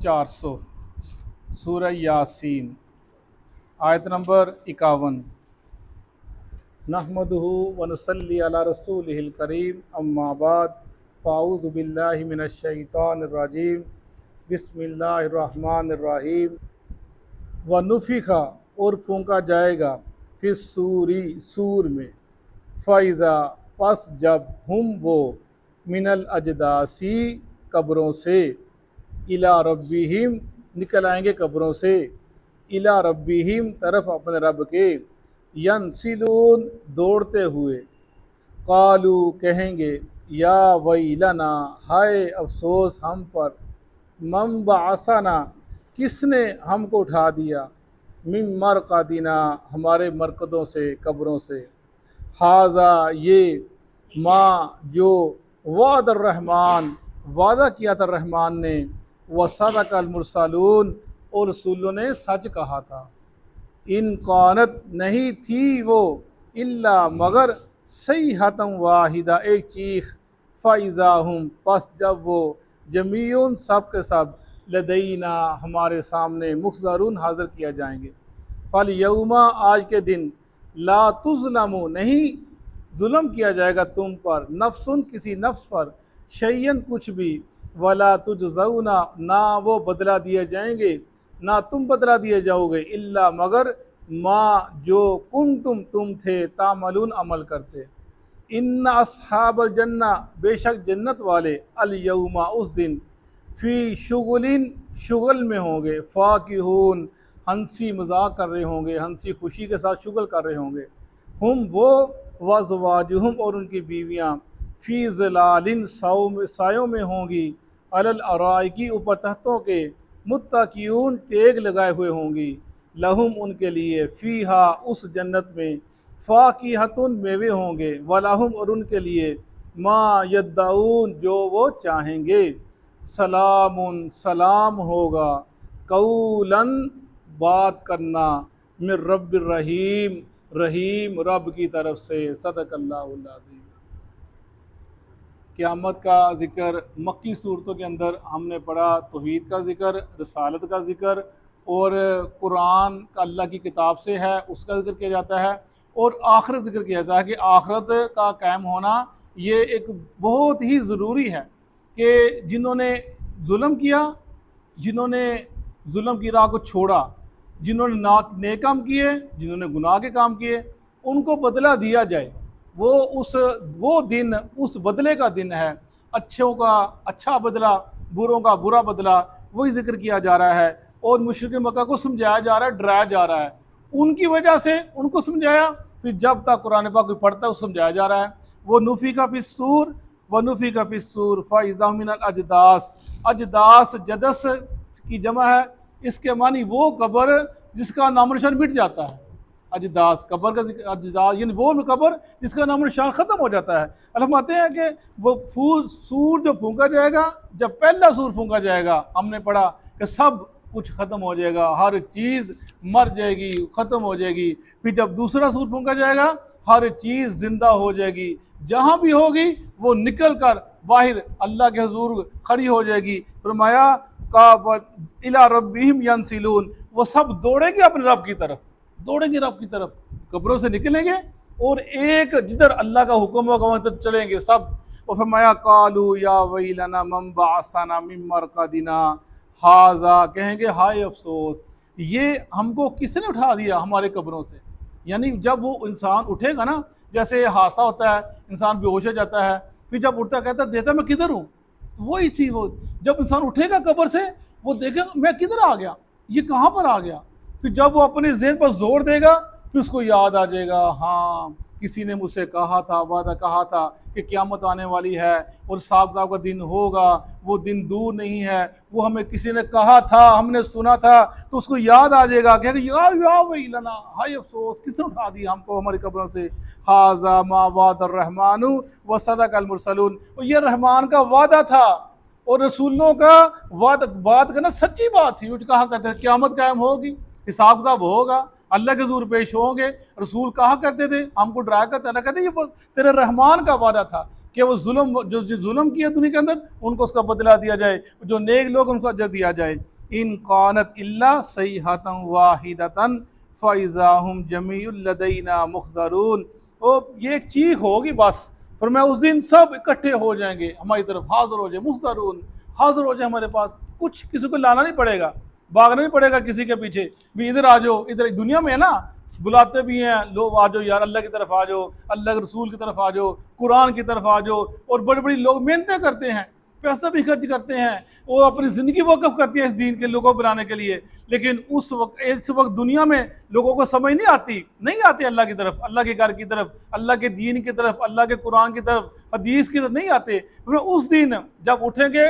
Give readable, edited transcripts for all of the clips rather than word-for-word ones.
400 سورہ یاسین آیت نمبر 51۔ نحمدہ ونصلی علی رسولہ الکریم، اما بعد، فاعوذ باللہ من الشیطان الرجیم، بسم اللہ الرحمن الرحیم۔ ونفخ، اور پھونکا جائے گا، فی الصوری، سور میں، فَإِذَا، پس جب، ہم وہ، من الاجداثی، قبروں سے، الی ربہم، نکل آئیں گے قبروں سے، الی ربہم، طرف اپنے رب کے، ینسلون، دوڑتے ہوئے، قالو، کہیں گے، یا ویلنا، ہائے افسوس ہم پر، من بعثنا، کس نے ہم کو اٹھا دیا، من مرقدنا، ہمارے مرقدوں سے، قبروں سے، ھذا، یہ، ما، جو، وعد الرحمن، وعدہ کیا تھا رحمان نے، وصدق المرسلون، اور رسولوں نے سچ کہا تھا، ان کانت، نہیں تھی وہ، الا، مگر، صیحۃ واحدہ، ایک چیخ، فاذا ہم، پس جب وہ، جمیع، سب کے سب، لدینا، ہمارے سامنے، محضرون، حاضر کیا جائیں گے۔ فالیوم، آج کے دن، لا تظلم، نہیں ظلم کیا جائے گا تم پر، نفس، کسی نفس پر، شیئن، کچھ بھی، ولا تجزون، نہ وہ بدلہ دیے جائیں گے، نہ تم بدلہ دیے جاؤ گے، الا، مگر، ما، جو، کنتم، تم تھے، تعملون، عمل کرتے۔ ان اصحاب الجنہ، بے شک جنت والے، الیوم، اس دن، فی شغل، شغل میں ہوں گے، فاکہون، ہنسی مذاق کر رہے ہوں گے، ہنسی خوشی کے ساتھ شغل کر رہے ہوں گے، ہم وہ، وازواجہم، اور ان کی بیویاں، فی ظلال، سایوں میں ہوں گی، علی الارائک، اوپر تختوں کے، متکئون، ٹیک لگائے ہوئے ہوں گی، لہم، ان کے لیے، فیہا، اس جنت میں، فاکہۃ، میوے ہوں گے، ولہم، اور ان کے لیے، ما یدعون، جو وہ چاہیں گے، سلام، سلام ہوگا، قولاً، بات کرنا، من رب الرحیم، رحیم، رب کی طرف سے، صدق اللہ العظیم۔ قیامت کا ذکر مکی صورتوں کے اندر ہم نے پڑھا، توحید کا ذکر، رسالت کا ذکر، اور قرآن کا اللہ کی کتاب سے ہے، اس کا ذکر کیا جاتا ہے، اور آخرت ذکر کیا جاتا ہے کہ آخرت کا قائم ہونا یہ ایک بہت ہی ضروری ہے، کہ جنہوں نے ظلم کیا، جنہوں نے ظلم کی راہ کو چھوڑا، جنہوں نے نیک کام کیے، جنہوں نے گناہ کے کام کیے، ان کو بدلہ دیا جائے۔ وہ دن، اس بدلے کا دن ہے، اچھوں کا اچھا بدلہ، بروں کا برا بدلہ، وہی ذکر کیا جا رہا ہے، اور مشرک مکہ کو سمجھایا جا رہا ہے، ڈرایا جا رہا ہے، ان کی وجہ سے ان کو سمجھایا، پھر جب تک قرآن پاک کوئی پڑھتا ہے اس کو سمجھایا جا رہا ہے۔ وہ نفخ فی الصور، ونفخ فی الصور فاذا من الاجداث، اجداث جدث کی جمع ہے، اس کے معنی وہ قبر جس کا نام و نشان مٹ جاتا ہے، اجداث، قبر کا ذکر، اجداث یعنی وہ قبر جس کا نام و نشان ختم ہو جاتا ہے۔ علماتے ہیں کہ وہ سور جو پھونکا جائے گا، جب پہلا سور پھونکا جائے گا، ہم نے پڑھا کہ سب کچھ ختم ہو جائے گا، ہر چیز مر جائے گی، ختم ہو جائے گی، پھر جب دوسرا سور پھونکا جائے گا، ہر چیز زندہ ہو جائے گی، جہاں بھی ہوگی وہ نکل کر باہر اللہ کے حضور کھڑی ہو جائے گی۔ فرمایا الی ربہم ینسلون، وہ سب دوڑیں گے اپنے رب کی طرف، دوڑیں گے رب کی طرف، قبروں سے نکلیں گے، اور ایک جدھر اللہ کا حکم ہوگا وہاں تک چلیں گے سب۔ اور فرمایا قالوا یا ویلنا من بعثنا من مرقدنا ھذا، کہیں گے ہائے افسوس، یہ ہم کو کس نے اٹھا دیا ہمارے قبروں سے۔ یعنی جب وہ انسان اٹھے گا نا، جیسے حادثہ ہوتا ہے، انسان بے ہوش ہو جاتا ہے، پھر جب اٹھتا کہتا ہے دیتا میں کدھر ہوں، وہی چیز، وہ جب انسان اٹھے گا قبر سے، وہ دیکھے گا میں کدھر آ گیا، یہ کہاں پر آ گیا، پھر جب وہ اپنے ذہن پر زور دے گا، پھر اس کو یاد آ جائے گا، ہاں کسی نے مجھ سے کہا تھا، وعدہ کہا تھا کہ قیامت آنے والی ہے اور حساب کتاب کا دن ہوگا، وہ دن دور نہیں ہے، وہ ہمیں کسی نے کہا تھا، ہم نے سنا تھا، تو اس کو یاد آ جائے گا کہ یا ویلنا، ہائے افسوس، کس نے اٹھا دیا ہم کو ہماری قبروں سے، ھذا ما وعد الرحمن وصدق المرسلون، اور یہ رحمان کا وعدہ تھا اور رسولوں کا بات کرنا سچی بات تھی، وہ جو کہا کرتے تھے قیامت قائم ہوگی، حساب کتاب ہوگا، اللہ کے حضور پیش ہوں گے، رسول کہا کرتے تھے، ہم کو ڈرایا کرتے، اللہ کہتے یہ تیرے رحمان کا وعدہ تھا کہ وہ جو ظلم کیا دنیا کے اندر ان کو اس کا بدلہ دیا جائے، جو نیک لوگ ان کو اجر دیا جائے۔ ان قانت الا صیحۃ واحدۃ فاذا هم جميع لدینا محضرون، اور یہ ایک چیخ ہوگی بس، فرمایا اس دن سب اکٹھے ہو جائیں گے ہماری طرف، حاضر ہو جائیں، محضرون حاضر ہو جائیں ہمارے پاس، کچھ کسی کو لانا نہیں پڑے گا، بھاگنا نہیں پڑے گا کسی کے پیچھے بھی ادھر آ جاؤ، ادھر دنیا میں ہے نا بلاتے بھی ہیں لوگ، آ جاؤ یار اللہ کی طرف آ جاؤ، اللہ کے رسول کی طرف آ جاؤ، قرآن کی طرف آ جاؤ، اور بڑی بڑی لوگ محنتیں کرتے ہیں، پیسہ بھی خرچ کرتے ہیں، وہ اپنی زندگی وقف کرتی ہے اس دین کے لوگوں کو بنانے کے لیے، لیکن اس وقت دنیا میں لوگوں کو سمجھ نہیں آتی اللہ کی طرف، اللہ کے گھر کی طرف، اللہ کے دین کی طرف، اللہ کے قرآن کی طرف، حدیث کی طرف نہیں آتے۔ اس دن جب اٹھیں گے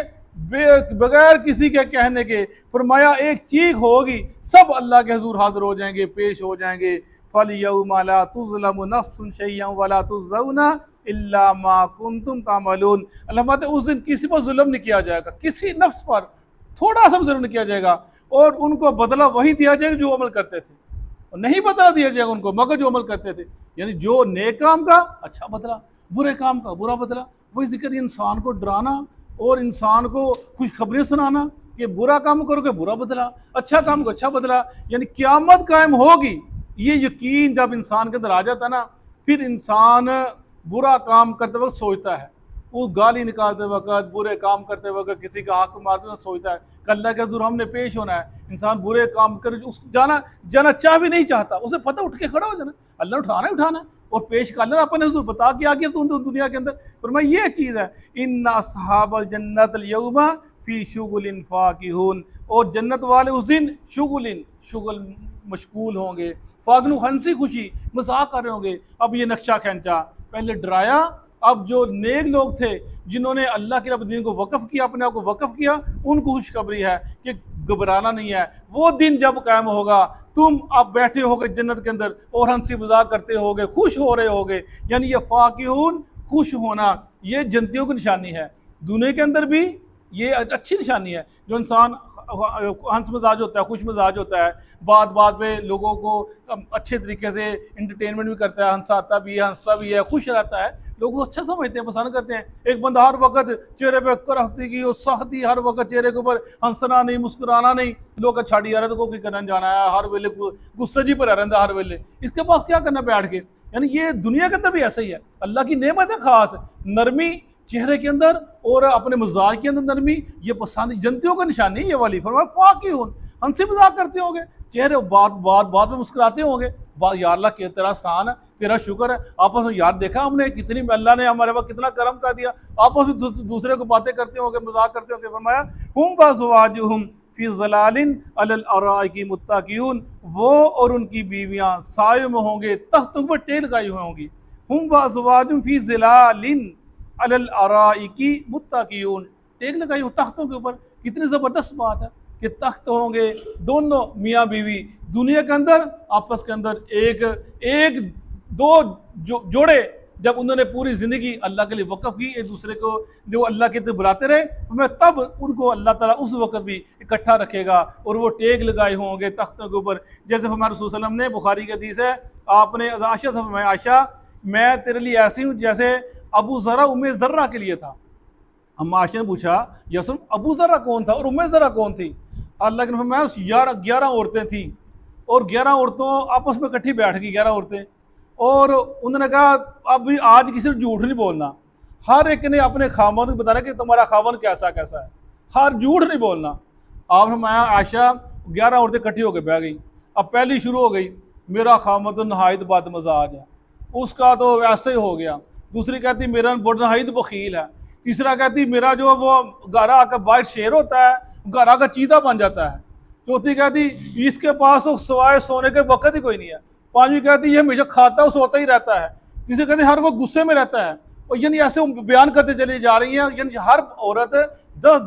بغیر کسی کے کہنے کے، فرمایا ایک چیخ ہوگی، سب اللہ کے حضور حاضر ہو جائیں گے، پیش ہو جائیں گے۔ فَالْيَوْمَ لَا تُظْلَمُ نَفْسٌ شَيْئًا وَلَا تُجْزَوْنَ إِلَّا مَا كُنْتُمْ تَعْمَلُونَ۔ اللہ فرماتے ہیں اس دن کسی پر ظلم نہیں کیا جائے گا، کسی نفس پر تھوڑا سا ظلم نہیں کیا جائے گا، اور ان کو بدلہ وہی دیا جائے گا جو عمل کرتے تھے، اور نہیں بدلہ دیا جائے گا ان کو مگر جو عمل کرتے تھے، یعنی جو نیک کام کا اچھا بدلہ، برے کام کا برا بدلہ۔ وہی ذکر انسان کو ڈرانا اور انسان کو خوشخبری سنانا کہ برا کام کرو گے برا بدلہ، اچھا کام کو اچھا بدلہ، یعنی قیامت قائم ہوگی، یہ یقین جب انسان کے اندر آ جاتا ہے نا، پھر انسان برا کام کرتے وقت سوچتا ہے، وہ گالی نکالتے وقت، برے کام کرتے وقت، کسی کا حق مارتے وقت سوچتا ہے کہ اللہ کے حضور ہم نے پیش ہونا ہے۔ انسان برے کام کر جانا چاہ بھی نہیں چاہتا، اسے پتہ اٹھ کے کھڑا ہو جانا، اللہ نے اٹھانا ہے اور پیش کر لینا اپنے حضور، بتا کے آگیا تو دنیا کے اندر۔ فرمایا یہ چیز ہے، ان اصحاب الجنت الیوم فی شغل فاکہون، اور جنت والے اس دن شغل مشغول ہوں گے، فاگنو ہنسی خوشی مذاق کر رہے ہوں گے۔ اب یہ نقشہ کھینچا، پہلے ڈرایا، اب جو نیک لوگ تھے جنہوں نے اللہ کے رب دین کو وقف کیا، اپنے آپ کو وقف کیا، ان کو خوشخبری ہے کہ گھبرانا نہیں ہے، وہ دن جب قائم ہوگا تم اب بیٹھے ہوگے جنت کے اندر اور ہنسی مذاق کرتے ہوگے، خوش ہو رہے ہوگے، یعنی یہ فاکہون خوش ہونا یہ جنتیوں کی نشانی ہے، دنیا کے اندر بھی یہ اچھی نشانی ہے، جو انسان ہنس مزاج ہوتا ہے، خوش مزاج ہوتا ہے، بات پہ لوگوں کو اچھے طریقے سے انٹرٹینمنٹ بھی کرتا ہے، ہنساتا بھی ہے، ہنستا بھی ہے، خوش رہتا ہے، لوگ اچھا سمجھتے ہیں، پسند کرتے ہیں۔ ایک بندہ ہر وقت چہرے پہ کرہتی کی اور سختی، ہر وقت چہرے کے اوپر ہنسنا نہیں، مسکرانا نہیں، لوگ چھاڑی یار تو کوئی کرنے جانا ہے، ہر ویلے غصے جی پر رہتا ہے، ہر ویلے اس کے پاس کیا کرنا بیٹھ کے، یعنی یہ دنیا کے اندر بھی ایسا ہی ہے، اللہ کی نعمت ہے خاص، نرمی چہرے کے اندر اور اپنے مزاج کے اندر نرمی، یہ پسند جنتیوں کا نشانی ہے یہ والی۔ فرمایا فاکہون، ہنسی مذاق کرتے ہوں گے، چہرے بات پہ مسکراتے ہوں گے، یا اللہ کہ تیرا احسان ہے، تیرا شکر ہے، آپس میں یاد دیکھا ہم نے کتنی اللہ نے ہمارے پاس کتنا کرم کر دیا، آپس میں دوسرے کو باتیں کرتے ہوں گے، مذاق کرتے ہوں گے۔ فرمایا ہم وازواجہم فی ظلال علی الارائک متکئون، وہ اور ان کی بیویاں سائے میں ہوں گے، تختوں پر ٹیل لگائی ہوئی ہوں گی۔ ہم وازواجہم فی ظلال علی الارائک متکئون، ٹیک لگائی ہو تختوں کے اوپر، کتنی زبردست بات ہے کہ تخت ہوں گے، دونوں میاں بیوی دنیا کے اندر آپس کے اندر ایک دو جوڑے جب انہوں نے پوری زندگی اللہ کے لیے وقف کی، ایک دوسرے کو جو اللہ کے طرف بلاتے رہے، میں تب ان کو اللہ تعالیٰ اس وقت بھی اکٹھا رکھے گا اور وہ ٹیک لگائے ہوں گے تختوں کے اوپر، جیسے ہمارے رسول صلی اللہ علیہ وسلم نے، بخاری کی حدیث ہے، آپ نے عائشہ سے فرمایا عائشہ میں تیرے لیے ایسی ہوں جیسے ابو ذرا ام ذرہ کے لیے تھا۔ ہم عائشہ نے پوچھا یسن ابو ذرہ کون تھا اور ام ذرہ کون تھی؟ اللہ کے نبی فرمایا 11 عورتیں تھیں، اور 11 عورتوں آپس میں اکٹھی بیٹھ گئی 11 عورتیں، اور انہوں نے کہا اب آج کسی نے جھوٹ نہیں بولنا، ہر ایک نے اپنے خاوند کو بتانا کہ تمہارا خاوند کیسا ہے، ہر جھوٹ نہیں بولنا۔ آپ نے فرمایا عائشہ 11 عورتیں اکٹھی ہو کے بیٹھ گئی، اب پہلی شروع ہو گئی میرا خاوند نہایت بد مزاج ہے، اس کا تو ایسے ہی ہو گیا، دوسری کہتی میرا نہایت بخیل ہے، تیسرا کہتی میرا جو وہ گھر کا باہر شیر ہوتا ہے گھر کا چیتا بن جاتا ہے، چوتھی کہتی اس کے پاس تو سوائے سونے کے وقت ہی کوئی نہیں ہے، پانچویں کہتی یہ ہمیشہ کھاتا ہے سوتا ہی رہتا ہے، تیسری کہتی ہر وقت غصے میں رہتا ہے، اور یعنی ایسے بیان کرتے چلی جا رہی ہیں، یعنی ہر عورت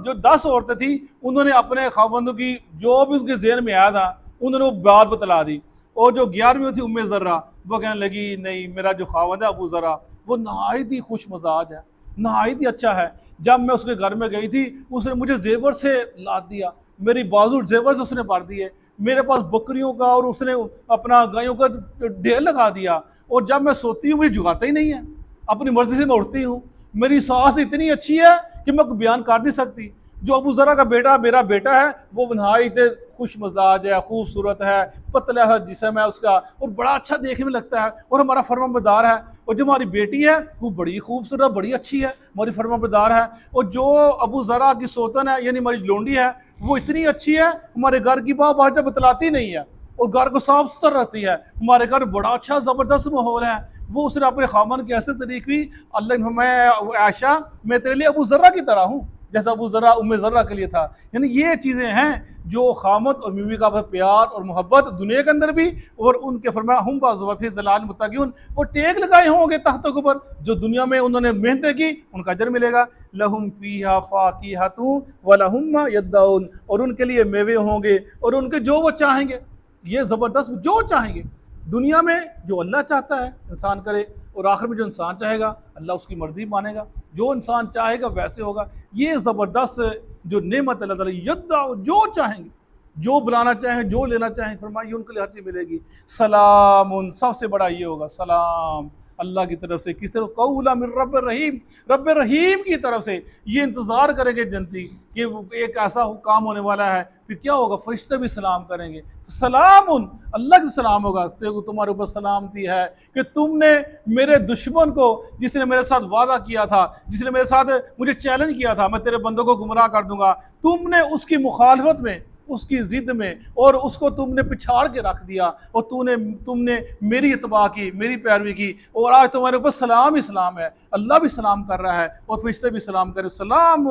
جو 10 عورتیں تھیں انہوں نے اپنے خاوندوں کی جو بھی ان کے ذہن میں آیا تھا انہوں نے وہ بات بتلا دی، اور جو 11ویں تھی ام ذرہ وہ کہنے لگی نہیں میرا جو خاوند ہے ابو ذرہ وہ نہایت ہی خوش مزاج ہے، نہایت ہی اچھا ہے، جب میں اس کے گھر میں گئی تھی اس نے مجھے زیور سے لاد دیا، میری بازو زیور سے اس نے بھر دیے، میرے پاس بکریوں کا اور اس نے اپنا گایوں کا ڈھیر لگا دیا، اور جب میں سوتی ہوں مجھے جگاتا ہی نہیں ہے، اپنی مرضی سے میں اٹھتی ہوں، میری سانس اتنی اچھی ہے کہ میں بیان کر نہیں سکتی، جو ابو ذرا کا بیٹا میرا بیٹا ہے وہ نہایت خوش مزاج ہے، خوبصورت ہے، پتلا ہے جسم ہے اس کا، اور بڑا اچھا دیکھنے میں لگتا ہے اور ہمارا فرمانبردار ہے۔ اور جو ہماری بیٹی ہے وہ بڑی خوبصورت، بڑی اچھی ہے، ہماری فرمانبردار ہے۔ اور جو ابو ذرا کی سوتن ہے یعنی ہماری لونڈی ہے وہ اتنی اچھی ہے، ہمارے گھر کی باہر بتلاتی نہیں ہے اور گھر کو صاف ستھرا رکھتی ہے، ہمارے گھر بڑا اچھا زبردست ماحول ہے۔ وہ اس نے اپنے خامن کی ایسے طریق بھی، اللہ میں عائشہ میں تیرے لیے ابو ذرا کی طرح ہوں جیسا ابو ذرا ام ذرا کے لیے تھا۔ یعنی یہ چیزیں ہیں جو خامد اور بیوی کا پیار اور محبت دنیا کے اندر بھی، اور ان کے فرمایا ہم بعض فی ظلال متقون، وہ ٹیک لگائے ہوں گے تختوں کے اوپر، جو دنیا میں انہوں نے محنتیں کی ان کا اجر ملے گا۔ لہم فیہا فاکہۃ ولہم ما یدعون، اور ان کے لیے میوے ہوں گے اور ان کے جو وہ چاہیں گے، یہ زبردست جو چاہیں گے دنیا میں، جو اللہ چاہتا ہے انسان کرے، اور آخر میں جو انسان چاہے گا اللہ اس کی مرضی مانے گا، جو انسان چاہے گا ویسے ہوگا۔ یہ زبردست جو نعمت اللہ تعالیٰ یدعو، جو چاہیں گے، جو بلانا چاہیں، جو لینا چاہیں، فرمائیے ان کے لیے ہر چیز ملے گی۔ سلام، سب سے بڑا یہ ہوگا سلام اللہ کی طرف سے، کس طرف؟ قولا من رب الرحیم، رب رحیم کی طرف سے۔ یہ انتظار کریں گے جنتی کہ ایک ایسا کام ہونے والا ہے، پھر کیا ہوگا؟ فرشتے بھی سلام کریں گے، سلام اللہ کا سلام ہوگا تمہارے اوپر سلامتی ہے کہ تم نے میرے دشمن کو، جس نے میرے ساتھ وعدہ کیا تھا، جس نے میرے ساتھ مجھے چیلنج کیا تھا میں تیرے بندوں کو گمراہ کر دوں گا، تم نے اس کی مخالفت میں، اس کی ضد میں، اور اس کو تم نے پچھاڑ کے رکھ دیا، اور تم نے میری اتباع کی، میری پیروی کی، اور آج تمہارے اوپر سلام ہی سلام ہے۔ اللہ بھی سلام کر رہا ہے اور فرشتے بھی سلام کر رہے، سلام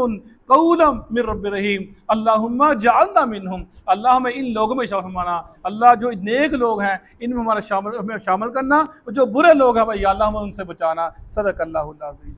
قولا من رب رحیم، اللہم جعلنا منہم، اللہ ہمیں ان لوگوں میں شامل فرمانا، اللہ جو نیک لوگ ہیں ان میں ہمارا شامل کرنا، اور جو برے لوگ ہیں یا اللہ ہمیں ان سے بچانا۔ صدق اللہ العظیم۔